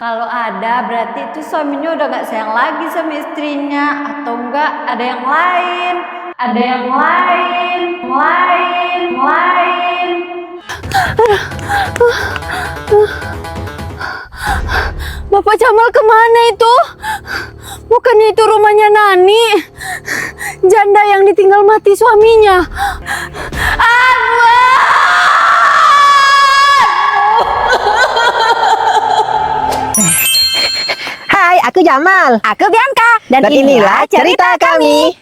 Kalau ada berarti itu suaminya udah gak sayang lagi sama istrinya. Atau enggak ada yang lain. Ada yang lain. Bapak Jamal kemana itu? Bukannya itu rumahnya Nani, janda yang ditinggal mati suaminya. Hai, aku Jamal. Aku Bianca dan inilah cerita kami.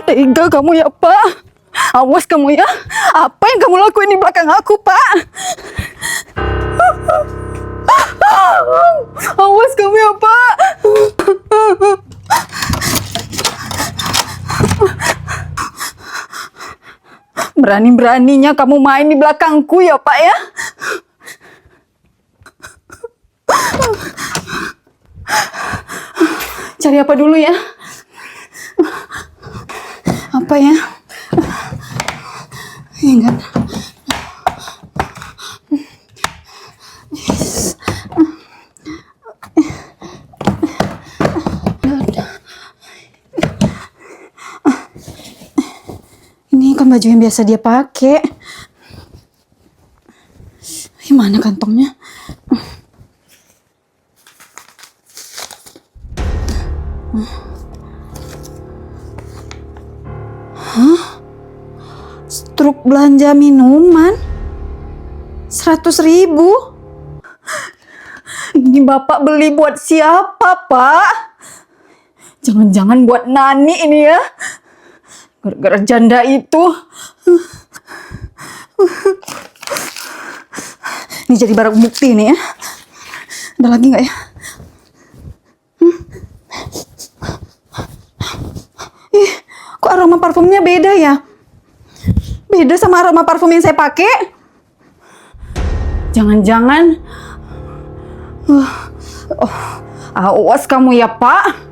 Tega kamu ya, Pak. Awas kamu ya. Apa yang kamu lakuin di belakang aku, Pak? Awas kamu ya, Pak. Berani-beraninya kamu main di belakangku ya, Pak ya. Cari apa dulu ya? Apa ya? Ingat. Yes. Ini kan baju yang biasa dia pakai. Gimana kantongnya? Truk belanja minuman 100.000. Ini Bapak beli buat siapa, Pak? Jangan-jangan buat Nani ini ya. Gara-gara janda itu. Ini jadi barang bukti nih ya. Ada lagi nggak ya? Ih, kok aroma parfumnya beda ya? Beda sama aroma parfum yang saya pakai. Jangan-jangan awas kamu ya, Pak.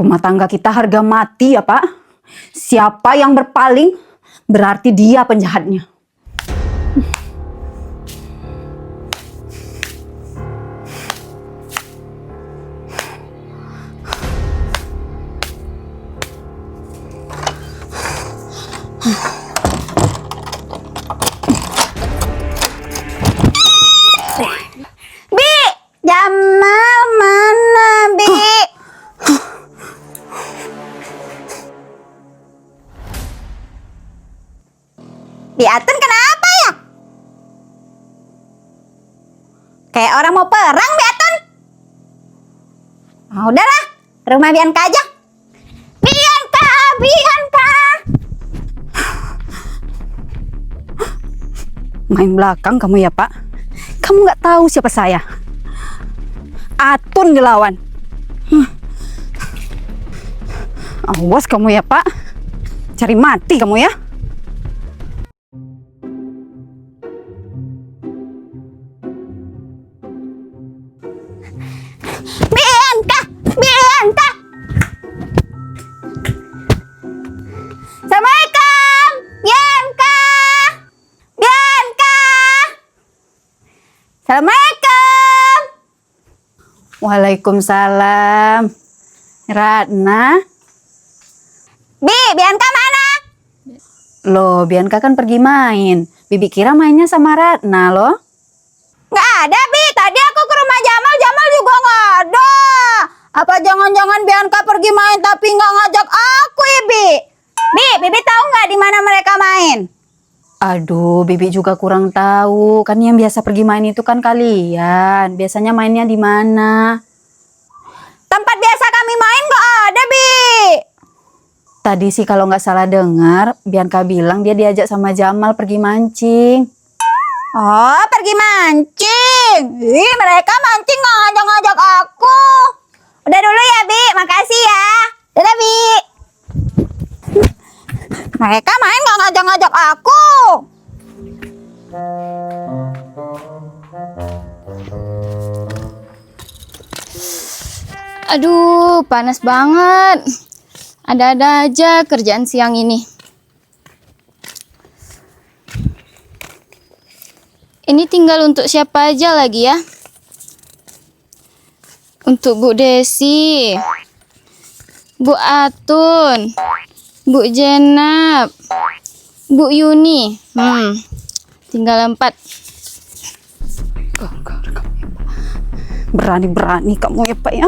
Rumah tangga kita harga mati ya, Pak. Siapa yang berpaling berarti dia penjahatnya. Bi, Jamal mana, Bi? Biatun kenapa ya? Kayak orang mau perang, Biatun. Oh, udahlah, rumah Bianca aja. Bianca. Main belakang kamu ya, Pak. Kamu nggak tahu siapa saya. Atun dilawan. Awas kamu ya, Pak. Cari mati kamu ya. Bianca. Assalamualaikum. Bianca. Assalamualaikum. Waalaikumsalam. Ratna? Bianca mana? Loh, Bianca kan pergi main. Bibi kira mainnya sama Ratna loh. Nggak ada, Bi. Tadi aku ke rumah Jamal, Jamal juga nggak ada. Apa jangan-jangan Bianca pergi main tapi nggak ngajak aku ya, Bi? Bibi tahu nggak di mana mereka main? Aduh, Bibi juga kurang tahu. Kan yang biasa pergi main itu kan kalian. Biasanya mainnya di mana? Tempat biasa kami main nggak ada, Bi. Tadi sih kalau nggak salah dengar, Bianca bilang dia diajak sama Jamal pergi mancing. Oh, pergi mancing. Ih, mereka mancing nggak ngajak-ngajak aku. Udah dulu ya, Bi. Makasih ya. Dadah, Bi. Mereka main nggak ngajak-ngajak aku. Aduh, panas banget. Ada-ada aja kerjaan siang ini. Ini tinggal untuk siapa aja lagi ya? Untuk Bu Desi, Bu Atun, Bu Jenab, Bu Yuni. Tinggal 4. Berani-berani kamu ya Pak ya.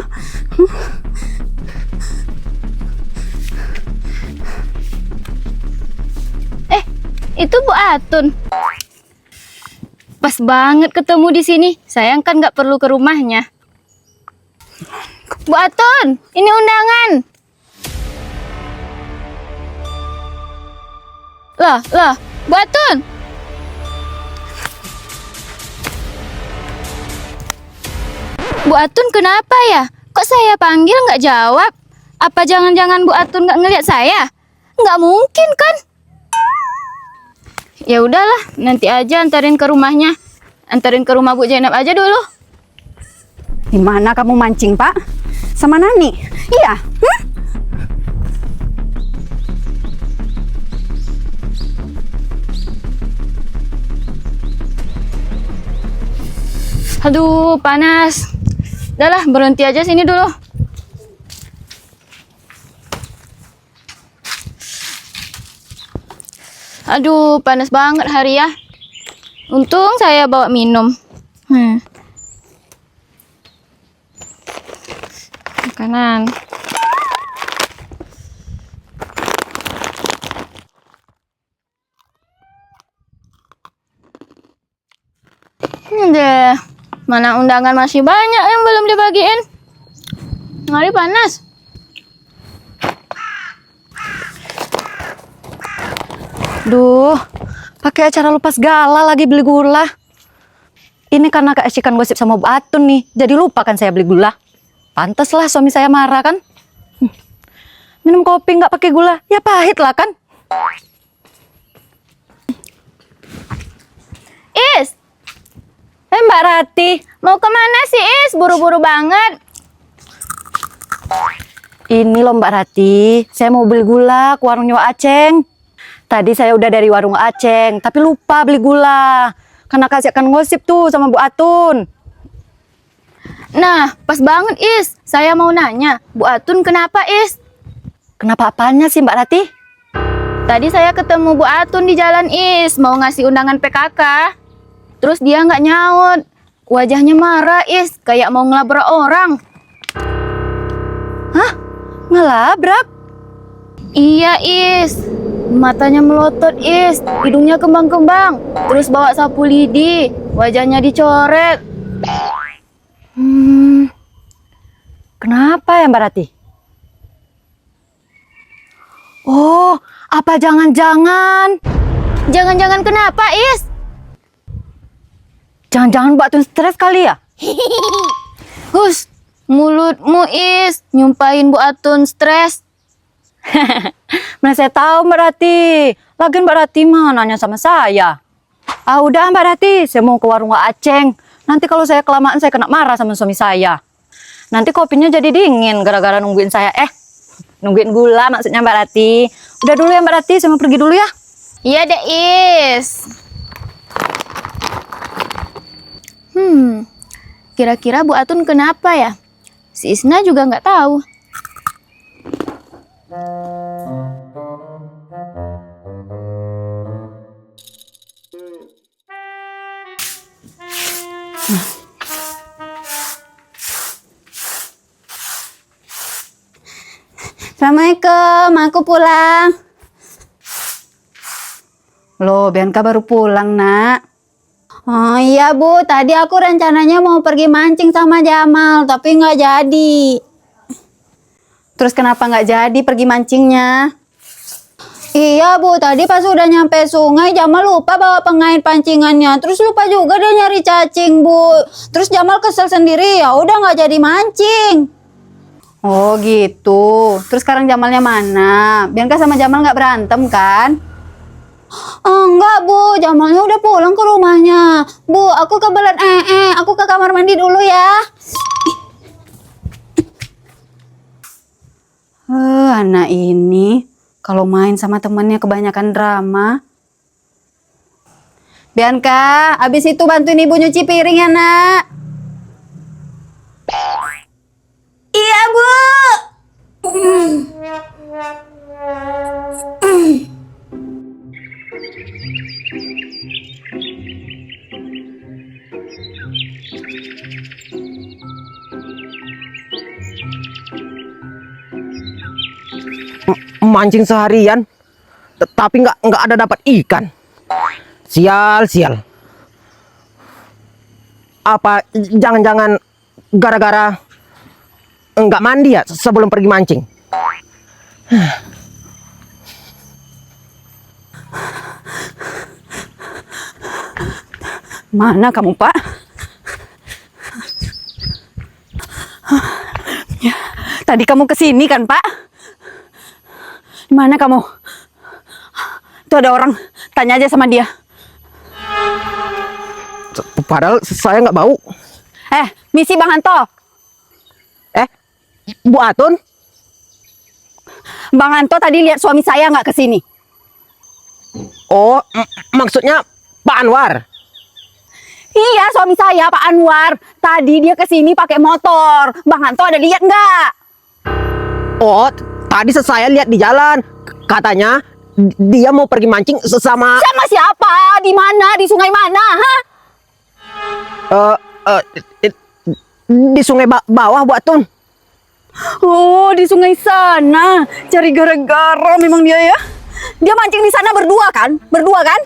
Itu Bu Atun. Pas banget ketemu di sini. Sayang kan nggak perlu ke rumahnya. Bu Atun, ini undangan. Lah, Bu Atun. Bu Atun kenapa ya? Kok saya panggil nggak jawab? Apa jangan-jangan Bu Atun nggak ngelihat saya? Nggak mungkin kan? Ya udahlah, nanti aja antarin ke rumahnya. Antarin ke rumah Bu Jenab aja dulu. Di mana kamu mancing, Pak? Sama Nani? Iya. Aduh, panas. Udahlah, berhenti aja sini dulu. Aduh, panas banget hari ya. Untung saya bawa minum. Makanan. Deh, mana undangan masih banyak yang belum dibagiin. Hari panas. Duh, pakai acara lupa segala lagi beli gula. Ini karena keasikan gosip sama Bu Atun nih, jadi lupa kan saya beli gula. Pantes lah suami saya marah kan. Minum kopi nggak pakai gula, ya pahit lah kan. Is, Mbak Rati, mau kemana sih Is? Buru-buru banget. ini loh Mbak Rati, saya mau beli gula ke warungnya Wak Aceng. Tadi saya udah dari warung Aceng, tapi lupa beli gula. Karena kasihkan gosip tuh sama Bu Atun. Nah, pas banget Is. Saya mau nanya, Bu Atun kenapa Is? Kenapa apanya sih Mbak Rati? Tadi saya ketemu Bu Atun di jalan Is, mau ngasih undangan PKK. Terus dia nggak nyaut. Wajahnya marah Is, kayak mau ngelabrak orang. Hah? Ngelabrak? Iya Is. Matanya melotot Is, hidungnya kembang-kembang, terus bawa sapu lidi, wajahnya dicoret. Kenapa ya Mbak Rati? Oh, apa jangan-jangan? Jangan-jangan kenapa Is? Jangan-jangan Mbak Atun stres kali ya? Hus, mulutmu Is, nyumpahin Bu Atun stres. Mana saya tahu Mbak Rati. Lagian Mbak Rati mah nanya sama saya. Ah udah Mbak Rati, saya mau ke warung Wak Aceng. Nanti kalau saya kelamaan saya kena marah sama suami saya. Nanti kopinya jadi dingin gara-gara nungguin saya. Nungguin gula maksudnya Mbak Rati. Udah dulu ya Mbak Rati, saya mau pergi dulu ya. Iya deh Is. Kira-kira Bu Atun kenapa ya? Si Isna juga nggak tahu. Assalamualaikum, aku pulang. Loh, Bianca baru pulang, Nak. Oh iya Bu, tadi aku rencananya mau pergi mancing sama Jamal, tapi nggak jadi. Terus kenapa nggak jadi pergi mancingnya? Iya Bu, tadi pas udah nyampe sungai, Jamal lupa bawa pengait pancingannya. Terus lupa juga dia nyari cacing Bu. Terus Jamal kesel sendiri, ya udah nggak jadi mancing. Oh gitu. Terus sekarang Jamalnya mana? Bianca sama Jamal nggak berantem kan? Oh, enggak Bu, Jamalnya udah pulang ke rumahnya. Bu, aku kebelet aku ke kamar mandi dulu ya. Anak ini kalau main sama temennya kebanyakan drama. Bianca, abis itu bantuin ibu nyuci piring ya, Nak. Iya Bu. Mancing seharian tapi nggak ada dapat ikan. Sial. Apa jangan-jangan gara-gara nggak mandi ya sebelum pergi mancing? Mana kamu, Pak? Tadi kamu kesini kan, Pak? Mana kamu? Tuh ada orang, tanya aja sama dia. Padahal saya nggak bau. Misi Bang Anto. Bu Atun? Bang Anto tadi lihat suami saya nggak kesini. Oh, maksudnya Pak Anwar. Iya, suami saya Pak Anwar. Tadi dia kesini pakai motor. Bang Anto ada lihat nggak? Oh, tadi saya lihat di jalan. Katanya dia mau pergi mancing sesama. Sama siapa? Di mana? Di sungai mana? Hah? Di sungai bawah, Bu Atun. Oh, di sungai sana. Cari gara-gara memang dia ya. Dia mancing di sana berdua kan? Berdua kan?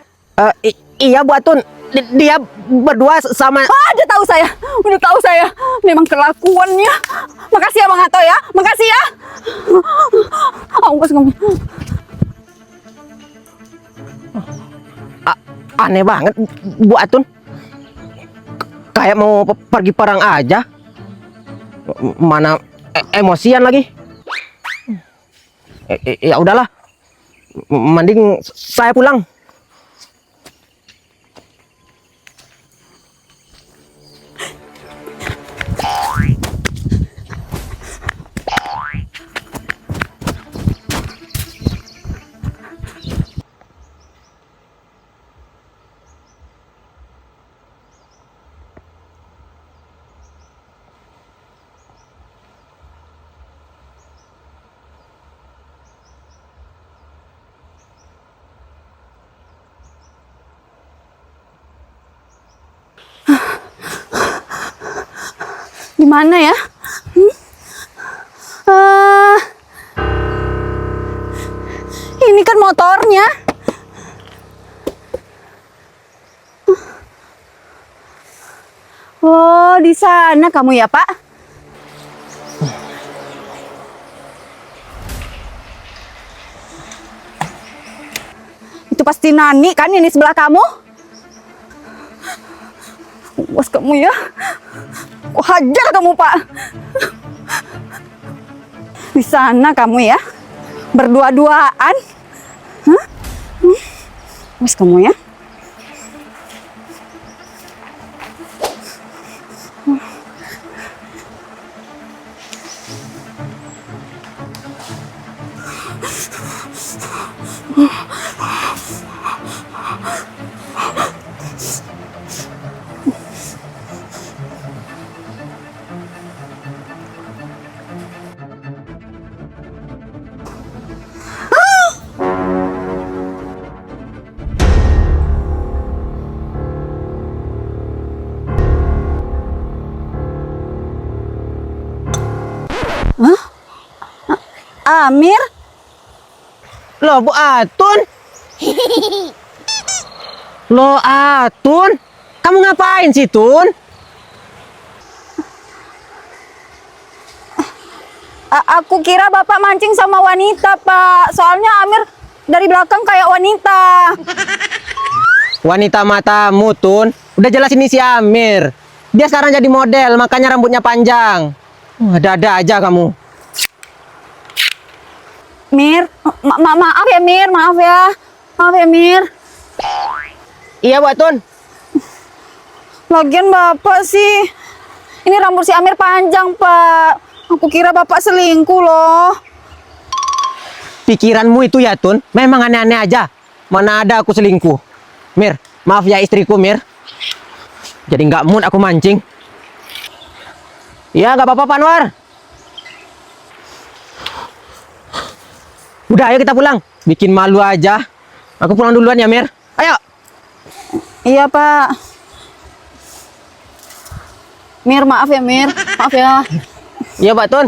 Iya, Bu Atun. Dia berdua sama. Udah tahu saya. Udah tahu saya. Memang kelakuannya. Makasih ya Bang Anto ya. Makasih ya. Awas kamu. Aneh banget, Bu Atun. Kayak mau pergi perang aja. Mana emosian lagi. Ya udahlah. Mending saya pulang. Di mana ya? Ini kan motornya. Oh, di sana kamu ya, Pak? Itu pasti Nani kan ini sebelah kamu? Awas kamu ya. Aku hajar kamu, Pak. Di sana kamu ya. Berdua-duaan. Hah? Awas kamu ya. Amir? Loh, Bu Atun. Loh, Atun. Kamu ngapain sih, Tun? Aku kira Bapak mancing sama wanita, Pak. Soalnya Amir dari belakang kayak wanita. Wanita matamu, Tun. Udah jelas ini si Amir. Dia sekarang jadi model, makanya rambutnya panjang. Ada-ada aja kamu. Mir, maaf ya Mir, maaf ya. Maaf ya Mir. Iya, Bu Atun. Lagian Bapak sih, ini rambut si Amir panjang, Pak. Aku kira Bapak selingkuh loh. Pikiranmu itu ya, Tun, memang aneh-aneh aja. Mana ada aku selingkuh. Mir, maaf ya istriku, Mir. Jadi nggak mood aku mancing. Ya, nggak apa-apa, Pak Anwar. Udah, ayo kita pulang. Bikin malu aja. Aku pulang duluan ya, Mir. Ayo. Iya, Pak. Mir, maaf ya Mir, maaf ya. Iya, Pak Tun.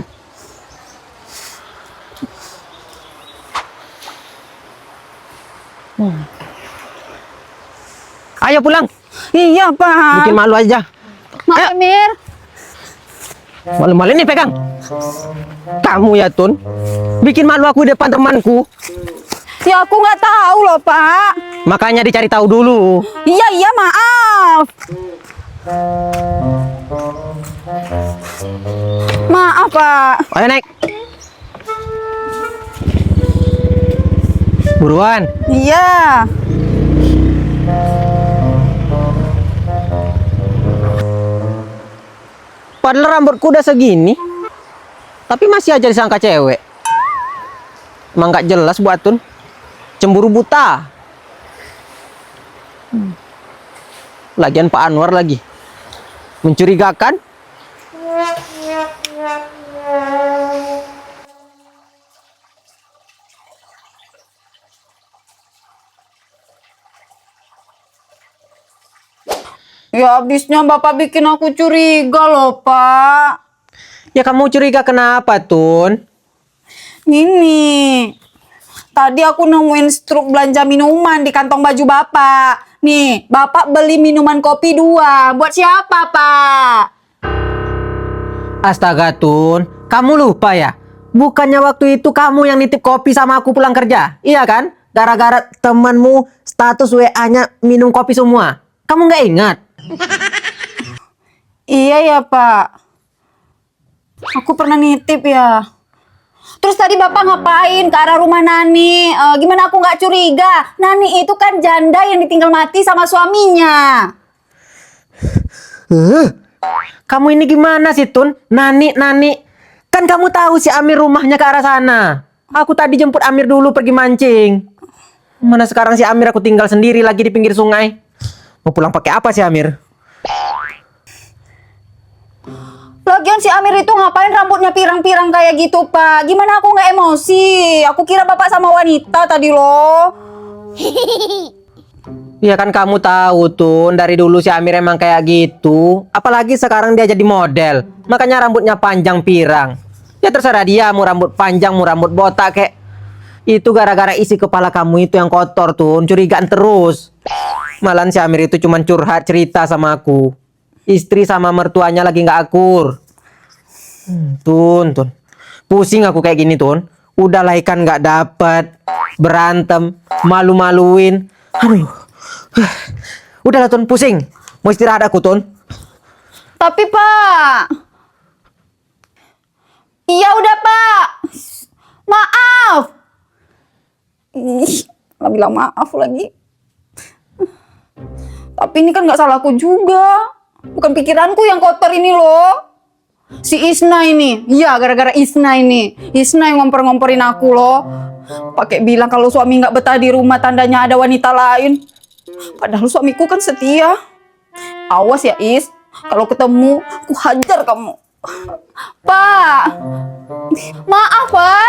Ayo pulang. Iya, Pak. Bikin malu aja. Maaf ya Mir. Malu-malu nih pegang. Kamu ya, Tun. Bikin malu aku di depan temanku. Ya aku nggak tahu loh, Pak. Makanya dicari tahu dulu. Iya, maaf. Maaf, Pak. Ayo naik. Buruan. Iya. Padahal rambutku udah segini. Tapi masih aja disangka cewek. Emang gak jelas Bu Atun. Cemburu buta. Lagian Pak Anwar lagi. Mencurigakan. Ya habisnya Bapak bikin aku curiga loh, Pak. Ya kamu curiga kenapa, Tun? Ini. Tadi aku nemuin struk belanja minuman di kantong baju Bapak. Nih, Bapak beli minuman kopi 2. Buat siapa, Pak? Astaga, Tun. Kamu lupa ya? Bukannya waktu itu kamu yang nitip kopi sama aku pulang kerja? Iya kan? Gara-gara temanmu status WA-nya minum kopi semua. Kamu nggak ingat? Iya ya, Pak. Aku pernah nitip ya. Terus tadi Bapak ngapain ke arah rumah Nani? Gimana aku nggak curiga? Nani itu kan janda yang ditinggal mati sama suaminya. Kamu ini gimana sih, Tun? Nani. Kan kamu tahu si Amir rumahnya ke arah sana. Aku tadi jemput Amir dulu pergi mancing. Mana sekarang si Amir aku tinggal sendiri lagi di pinggir sungai. Mau pulang pakai apa sih Amir? Lagian si Amir itu ngapain rambutnya pirang-pirang kayak gitu, Pak? Gimana aku nggak emosi? Aku kira Bapak sama wanita tadi loh. Ya kan kamu tahu, Tun, dari dulu si Amir emang kayak gitu. Apalagi sekarang dia jadi model. Makanya rambutnya panjang pirang. Ya terserah dia mau rambut panjang, mau rambut botak kayak. Itu gara-gara isi kepala kamu itu yang kotor, Tun. Curigaan terus. Malahan si Amir itu cuma curhat cerita sama aku. Istri sama mertuanya lagi nggak akur. Tun. Pusing aku kayak gini, Tun. Udah lah ikan nggak dapet. Berantem. Malu-maluin. Aduh. Udahlah, Tun. Pusing. Mau istirahat aku, Tun. Tapi, Pak. Iya udah, Pak. Maaf. Ih, nggak bilang maaf lagi. Tapi ini kan nggak salahku juga. Bukan pikiranku yang kotor ini loh. Si Isna ini. Iya, gara-gara Isna ini. Isna yang ngomper-ngomperin aku loh. Pakai bilang kalau suami nggak betah di rumah tandanya ada wanita lain. Padahal suamiku kan setia. Awas ya, Is. Kalau ketemu, aku hajar kamu. Pak. Maaf, Pak.